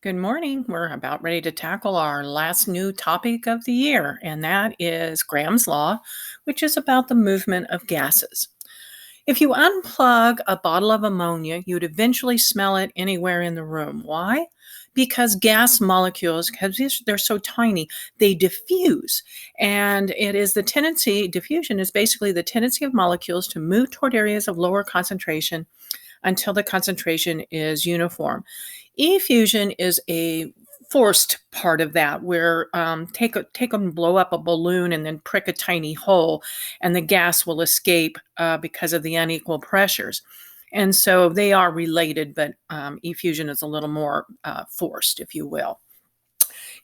Good morning. We're about ready to tackle our last new topic of the year, and that is Graham's Law, which is about the movement of gases. If you unplug a bottle of ammonia, you'd eventually smell it anywhere in the room. Why? Because gas molecules, because they're so tiny, they diffuse. And diffusion is basically the tendency of molecules to move toward areas of lower concentration until the concentration is uniform. Effusion is a forced part of that, where take and blow up a balloon and then prick a tiny hole, and the gas will escape because of the unequal pressures. And so they are related, but effusion is a little more forced, if you will.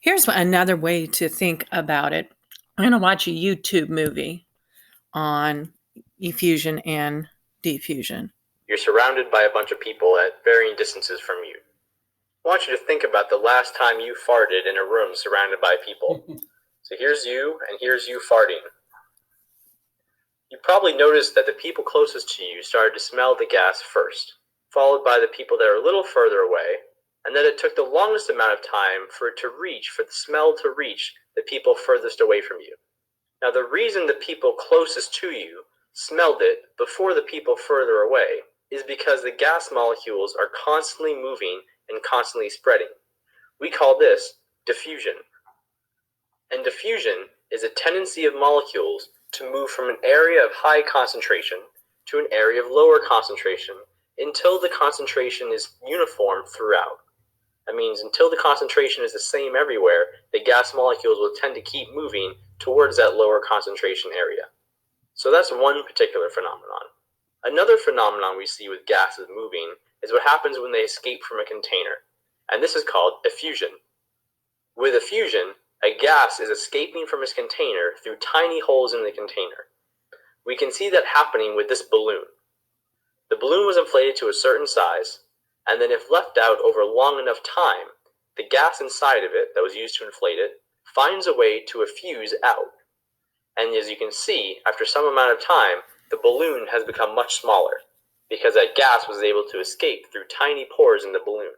Here's another way to think about it. I'm going to watch a YouTube movie on effusion and diffusion. You're surrounded by a bunch of people at varying distances from you. I want you to think about the last time you farted in a room surrounded by people. So here's you, and here's you farting. You probably noticed that the people closest to you started to smell the gas first, followed by the people that are a little further away, and that it took the longest amount of time for the smell to reach the people furthest away from you. Now, the reason the people closest to you smelled it before the people further away is because the gas molecules are constantly moving and constantly spreading. We call this diffusion. And diffusion is a tendency of molecules to move from an area of high concentration to an area of lower concentration until the concentration is uniform throughout. That means until the concentration is the same everywhere, the gas molecules will tend to keep moving towards that lower concentration area. So that's one particular phenomenon. Another phenomenon we see with gases moving is what happens when they escape from a container, and this is called effusion. With effusion, a gas is escaping from its container through tiny holes in the container. We can see that happening with this balloon. The balloon was inflated to a certain size, and then if left out over long enough time, the gas inside of it that was used to inflate it finds a way to effuse out. And as you can see, after some amount of time, the balloon has become much smaller, because that gas was able to escape through tiny pores in the balloon.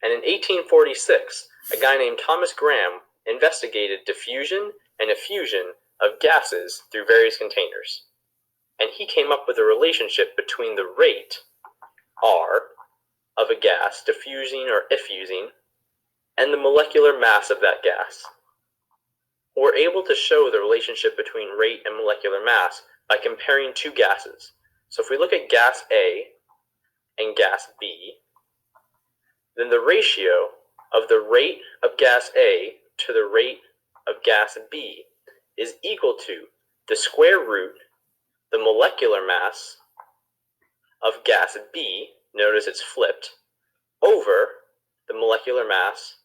And in 1846, a guy named Thomas Graham investigated diffusion and effusion of gases through various containers. And he came up with a relationship between the rate, R, of a gas diffusing or effusing, and the molecular mass of that gas. We're able to show the relationship between rate and molecular mass by comparing two gases. So if we look at gas A and gas B, then the ratio of the rate of gas A to the rate of gas B is equal to the square root, the molecular mass of gas B, notice it's flipped, over the molecular mass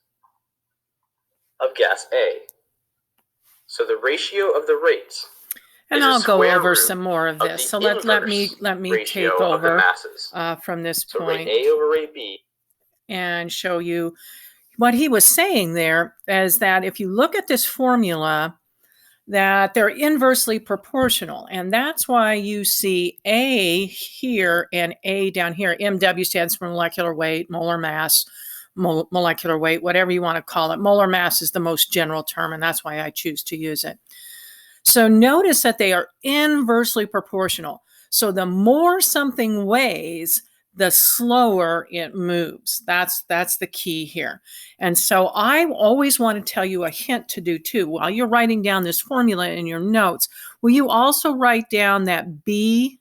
of gas A. So the ratio of the rates. And I'll go over some more of this. So let me take over from this point. So rate A over rate B. And show you what he was saying there is that if you look at this formula, that they're inversely proportional. And that's why you see A here and A down here. MW stands for molecular weight, molar mass, molecular weight, whatever you want to call it. Molar mass is the most general term, and that's why I choose to use it. So notice that they are inversely proportional. So the more something weighs, the slower it moves. That's the key here. And so I always want to tell you a hint to do too. While you're writing down this formula in your notes, will you also write down that B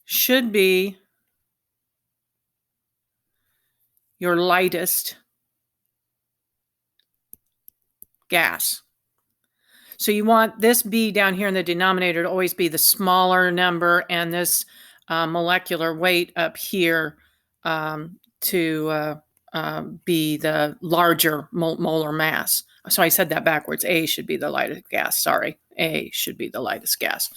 should be your lightest gas. So you want this B down here in the denominator to always be the smaller number, and this molecular weight up here to be the larger molar mass. So I said that backwards. A should be the lightest gas. Sorry, A should be the lightest gas.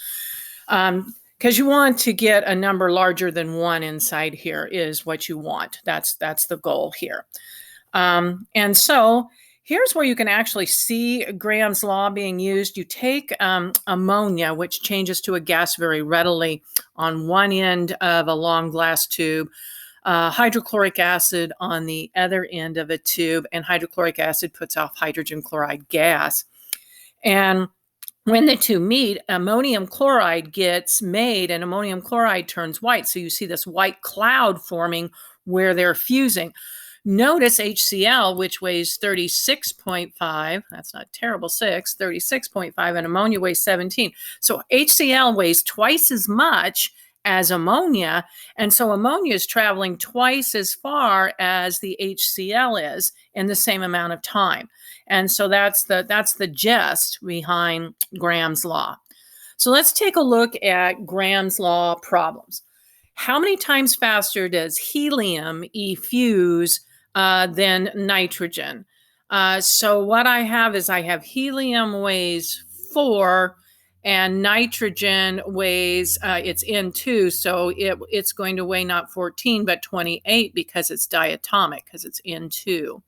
Because you want to get a number larger than 1 inside here is what you want. That's the goal here. And so here's where you can actually see Graham's law being used. You take ammonia, which changes to a gas very readily on one end of a long glass tube. hydrochloric acid on the other end of a tube, and hydrochloric acid puts off hydrogen chloride gas. And when the two meet, ammonium chloride gets made and ammonium chloride turns white. So you see this white cloud forming where they're fusing. Notice HCl, which weighs 36.5, that's not terrible, 36.5, and ammonia weighs 17. So HCl weighs twice as much as ammonia, and so ammonia is traveling twice as far as the HCl is in the same amount of time. And so that's the gist behind Graham's law. So let's take a look at Graham's law problems. How many times faster does helium effuse than nitrogen? So what I have is I have helium weighs 4 and nitrogen weighs, it's N2, so it's going to weigh not 14 but 28 because it's diatomic, because it's N2.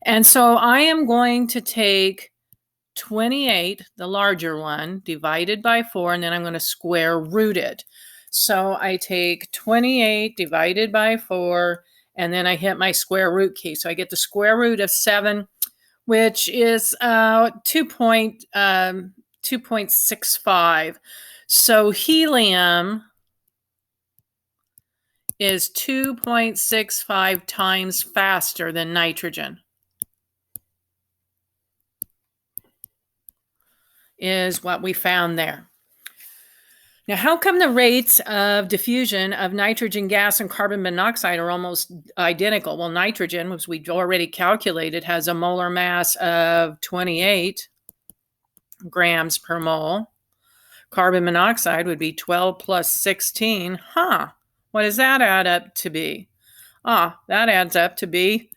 And so I am going to take 28, the larger one, divided by 4, and then I'm going to square root it. So I take 28 divided by 4, and then I hit my square root key. So I get the square root of 7, which is 2.65. So helium is 2.65 times faster than nitrogen. Is what we found there. Now, how come the rates of diffusion of nitrogen gas and carbon monoxide are almost identical? Well, nitrogen, which we've already calculated, has a molar mass of 28 grams per mole. Carbon monoxide would be 12 plus 16. What does that add up to be? That adds up to be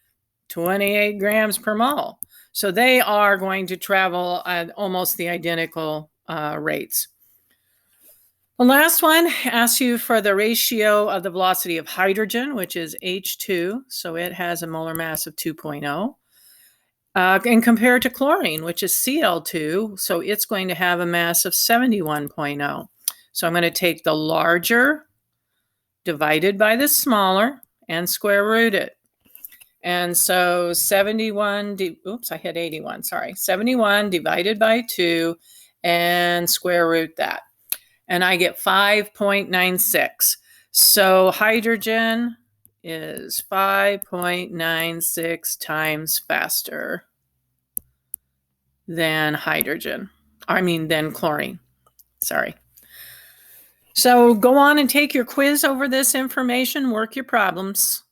28 grams per mole. So they are going to travel at almost the identical rates. The last one asks you for the ratio of the velocity of hydrogen, which is H2. So it has a molar mass of 2.0. And compared to chlorine, which is Cl2. So it's going to have a mass of 71.0. So I'm going to take the larger divided by the smaller and square root it. And so 71, I hit 81, sorry. 71 divided by 2 and square root that. And I get 5.96. So hydrogen is 5.96 times faster than than chlorine. Sorry. So go on and take your quiz over this information, work your problems.